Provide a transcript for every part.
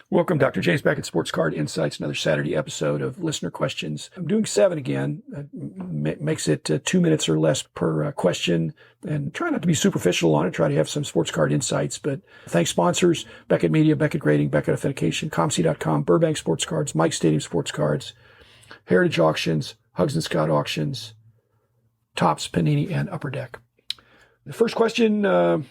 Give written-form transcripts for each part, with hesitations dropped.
Welcome, Dr. James Beckett, Sports Card Insights, another Saturday episode of Listener Questions. I'm doing 7 again. Makes it 2 minutes or less per question, and try not to be superficial on it. Try to have some sports card insights. But thanks sponsors, Beckett Media, Beckett Grading, Beckett Authentication, ComC.com, Burbank Sports Cards, Mike Stadium Sports Cards, Heritage Auctions, Hugs and Scott Auctions, Topps, Panini, and Upper Deck. The first question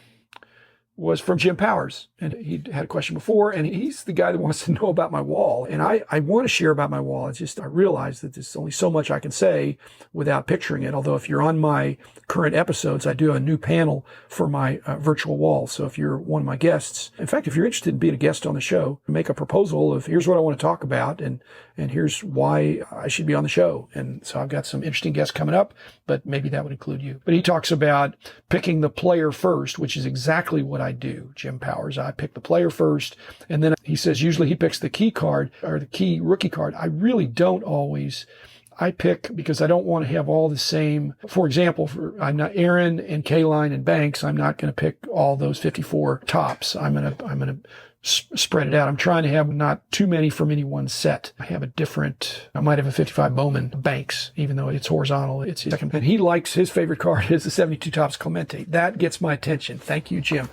was from Jim Powers, and he had a question before, and he's the guy that wants to know about my wall. And I want to share about my wall. It's just, I realize that there's only so much I can say without picturing it. Although if you're on my current episodes, I do a new panel for my virtual wall. So if you're one of my guests, in fact, if you're interested in being a guest on the show, make a proposal of here's what I want to talk about, and here's why I should be on the show. And so I've got some interesting guests coming up, but maybe that would include you. But he talks about picking the player first, which is exactly what I do, Jim Powers. I pick the player first, and then he says usually he picks the key card or the key rookie card. I really don't always. I pick because I don't want to have all the same. For example, I'm not Aaron and K-Line and Banks. I'm not going to pick all those 54 tops. I'm going to spread it out. I'm trying to have not too many from any one set. I might have a 55 Bowman Banks, even though it's horizontal. It's his second. And he likes, his favorite card is the 72 Topps Clemente. That gets my attention. Thank you, Jim.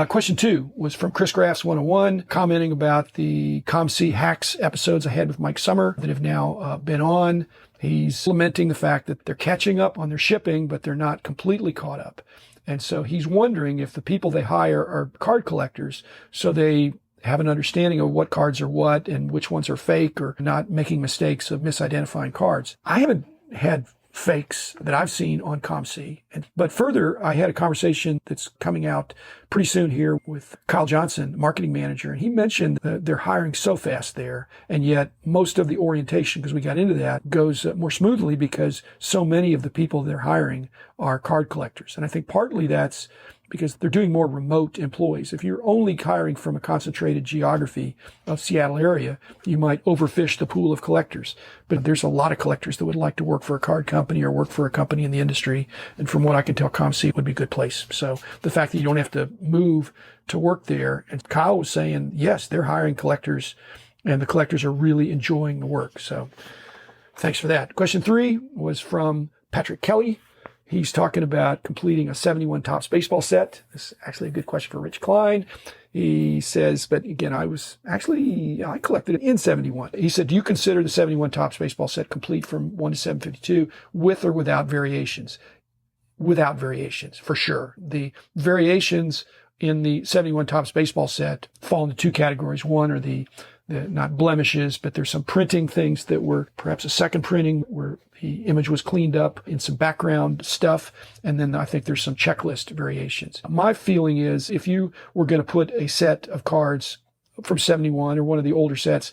Question 2 was from Chris Graffs 101, commenting about the ComC Hacks episodes I had with Mike Summer that have now been on. He's lamenting the fact that they're catching up on their shipping, but they're not completely caught up. And so he's wondering if the people they hire are card collectors, so they have an understanding of what cards are what and which ones are fake, or not making mistakes of misidentifying cards. I haven't had fakes that I've seen on ComC. But further, I had a conversation that's coming out pretty soon here with Kyle Johnson, marketing manager, and he mentioned that they're hiring so fast there, and yet most of the orientation, because we got into that, goes more smoothly because so many of the people they're hiring are card collectors. And I think partly that's because they're doing more remote employees. If you're only hiring from a concentrated geography of Seattle area, you might overfish the pool of collectors. But there's a lot of collectors that would like to work for a card company or work for a company in the industry. And from what I can tell, ComC would be a good place. So the fact that you don't have to move to work there, and Kyle was saying, yes, they're hiring collectors, and the collectors are really enjoying the work. So thanks for that. Question 3 was from Patrick Kelly. He's talking about completing a 71 Topps baseball set. This is actually a good question for Rich Klein. He says, but again, I collected it in 71. He said, do you consider the 71 Topps baseball set complete from 1 to 752 with or without variations? Without variations, for sure. The variations in the 71 Topps baseball set fall into 2 categories. One are the not blemishes, but there's some printing things that were perhaps a second printing where the image was cleaned up in some background stuff. And then I think there's some checklist variations. My feeling is if you were going to put a set of cards from 71 or one of the older sets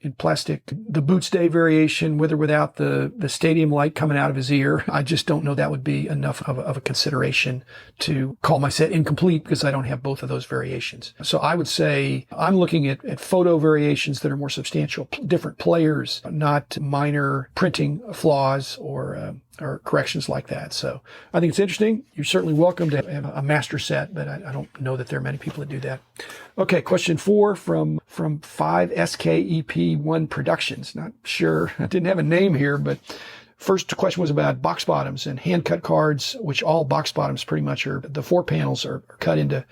in plastic, the Boots Day variation, with or without the stadium light coming out of his ear, I just don't know that would be enough of a consideration to call my set incomplete because I don't have both of those variations. So I would say I'm looking at photo variations that are more substantial, different players, not minor printing flaws or corrections like that. So I think it's interesting. You're certainly welcome to have a master set, but I don't know that there are many people that do that. Okay, question 4 from 5SKEP1 Productions. Not sure. I didn't have a name here, but first question was about box bottoms and hand cut cards, which all box bottoms pretty much are, the 4 panels are cut into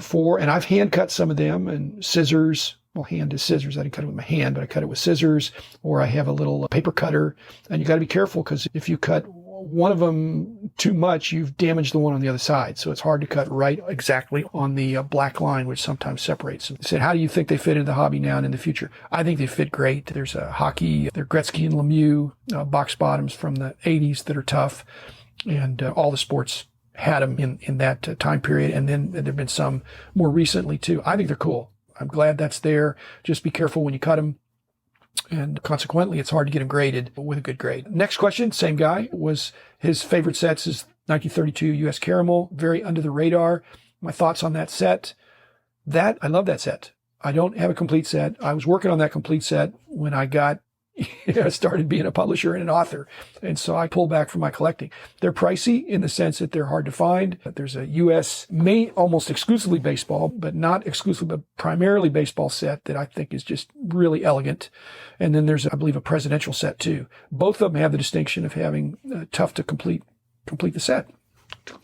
4. And I've hand cut some of them, and scissors. Well, hand is scissors. I didn't cut it with my hand, but I cut it with scissors, or I have a little paper cutter. And you got to be careful because if you cut one of them too much, you've damaged the one on the other side. So it's hard to cut right exactly on the black line, which sometimes separates them. They said, how do you think they fit into the hobby now and in the future? I think they fit great. There's a hockey, they're Gretzky and Lemieux box bottoms from the 80s that are tough, and all the sports had them in that time period. And then there have been some more recently too. I think they're cool. I'm glad that's there. Just be careful when you cut them. And consequently, it's hard to get them graded with a good grade. Next question, same guy, was his favorite sets is 1932 U.S. Caramel, very under the radar. My thoughts on that set. I love that set. I don't have a complete set. I was working on that complete set when I got I started being a publisher and an author. And so I pulled back from my collecting. They're pricey in the sense that they're hard to find. There's a U.S. almost exclusively baseball, but not exclusively, but primarily baseball set that I think is just really elegant. And then there's, I believe, a presidential set too. Both of them have the distinction of having tough to complete the set.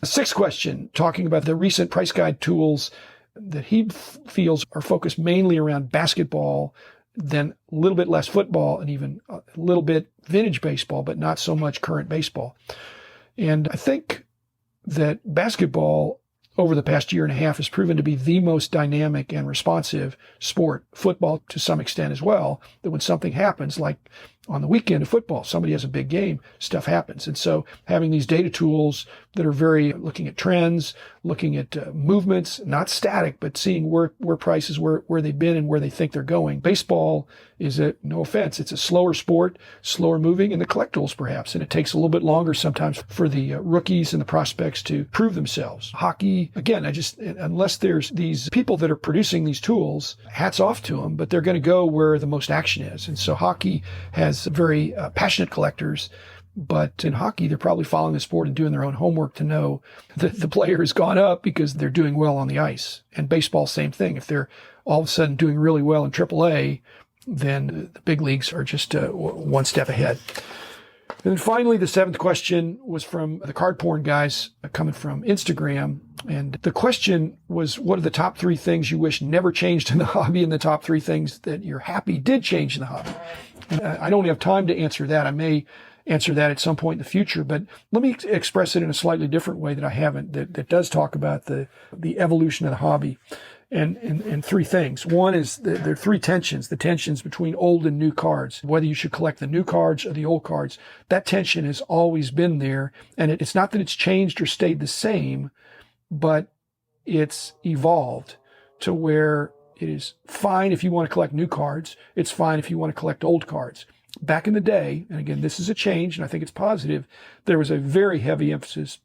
Sixth question, talking about the recent price guide tools that he feels are focused mainly around basketball, then a little bit less football, and even a little bit vintage baseball, but not so much current baseball. And I think that basketball over the past year and a half has proven to be the most dynamic and responsive sport, football to some extent as well, that when something happens, like on the weekend of football, somebody has a big game, stuff happens. And so having these data tools that are very looking at trends, looking at movements, not static, but seeing where prices, where they've been and where they think they're going. Baseball is no offense, it's a slower sport, slower moving, and the collectibles perhaps. And it takes a little bit longer sometimes for the rookies and the prospects to prove themselves. Hockey, again, unless there's these people that are producing these tools, hats off to them, but they're going to go where the most action is. And so hockey has very passionate collectors, but in hockey, they're probably following the sport and doing their own homework to know that the player has gone up because they're doing well on the ice. And baseball, same thing. If they're all of a sudden doing really well in AAA, then the big leagues are just one step ahead. And then finally, the seventh question was from the card porn guys coming from Instagram. And the question was, what are the top 3 things you wish never changed in the hobby and the top 3 things that you're happy did change in the hobby? And I don't have time to answer that. I may answer that at some point in the future, but let me express it in a slightly different way that I haven't, that does talk about the evolution of the hobby. And 3 things. One is there are 3 tensions, the tensions between old and new cards, whether you should collect the new cards or the old cards. That tension has always been there. And it's not that it's changed or stayed the same, but it's evolved to where it is fine if you want to collect new cards. It's fine if you want to collect old cards. Back in the day, and again, this is a change, and I think it's positive, there was a very heavy emphasis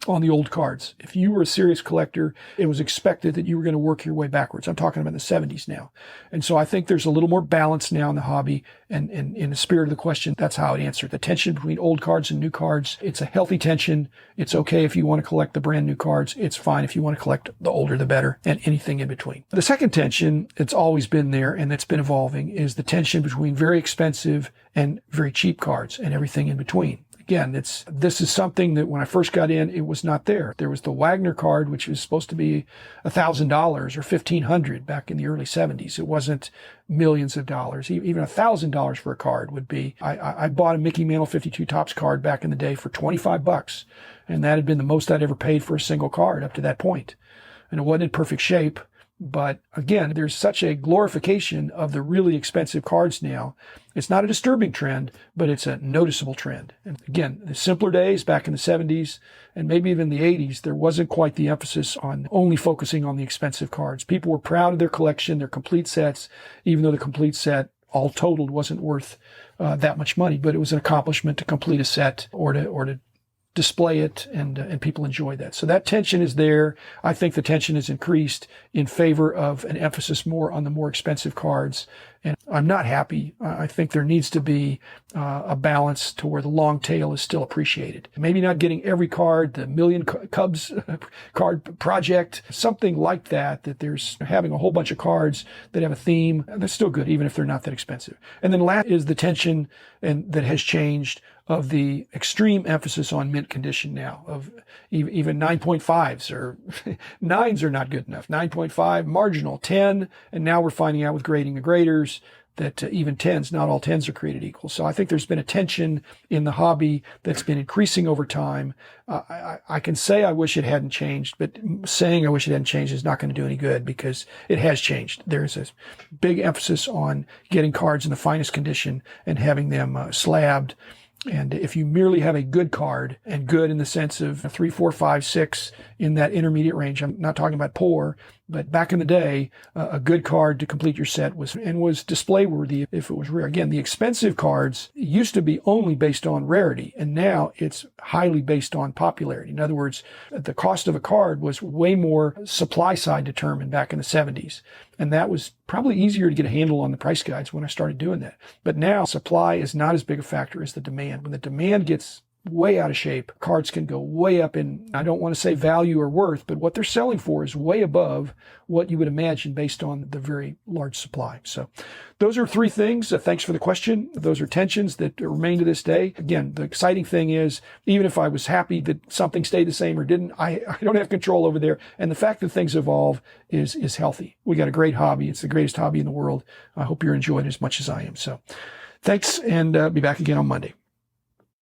on the old cards. If you were a serious collector, it was expected that you were going to work your way backwards. I'm talking about the 70s now. And so I think there's a little more balance now in the hobby. And in the spirit of the question, that's how I'd answer it. The tension between old cards and new cards, it's a healthy tension. It's okay if you want to collect the brand new cards. It's fine if you want to collect the older, the better, and anything in between. The second tension, it's always been there and that's been evolving, is the tension between very expensive and very cheap cards and everything in between. Again, this is something that when I first got in, it was not there. There was the Wagner card, which was supposed to be $1,000 or $1,500 back in the early 70s. It wasn't millions of dollars. Even $1,000 for a card would be. I bought a Mickey Mantle 52 Topps card back in the day for $25, and that had been the most I'd ever paid for a single card up to that point. And it wasn't in perfect shape. But again, there's such a glorification of the really expensive cards now. It's not a disturbing trend, but it's a noticeable trend. And again, the simpler days back in the 70s and maybe even the 80s, there wasn't quite the emphasis on only focusing on the expensive cards. People were proud of their collection, their complete sets, even though the complete set all totaled wasn't worth that much money, but it was an accomplishment to complete a set or to display it, and people enjoy that. So that tension is there. I think the tension is increased in favor of an emphasis more on the more expensive cards. And I'm not happy. I think there needs to be a balance to where the long tail is still appreciated. Maybe not getting every card, the Million Cubs card project, something like that there's having a whole bunch of cards that have a theme. That's still good, even if they're not that expensive. And then last is the tension that has changed of the extreme emphasis on mint condition now, of even 9.5s or 9s are not good enough. 9.5, marginal, 10, and now we're finding out with grading the graders that even 10s, not all 10s are created equal. So I think there's been a tension in the hobby that's been increasing over time. I can say I wish it hadn't changed, but saying I wish it hadn't changed is not going to do any good because it has changed. There's a big emphasis on getting cards in the finest condition and having them slabbed. And if you merely have a good card, and good in the sense of 3, 4, 5, 6 in that intermediate range, I'm not talking about poor, but back in the day, a good card to complete your set was display worthy if it was rare. Again, the expensive cards used to be only based on rarity, and now it's highly based on popularity. In other words, the cost of a card was way more supply side determined back in the 70s. And that was probably easier to get a handle on the price guides when I started doing that. But now supply is not as big a factor as the demand. When the demand gets way out of shape, cards can go way up in, I don't want to say value or worth, but what they're selling for is way above what you would imagine based on the very large supply. So those are three things. Thanks for the question. Those are tensions that remain to this day. Again, the exciting thing is, even if I was happy that something stayed the same or didn't, I don't have control over there. And the fact that things evolve is healthy. We got a great hobby. It's the greatest hobby in the world. I hope you're enjoying it as much as I am. So thanks, and be back again on Monday.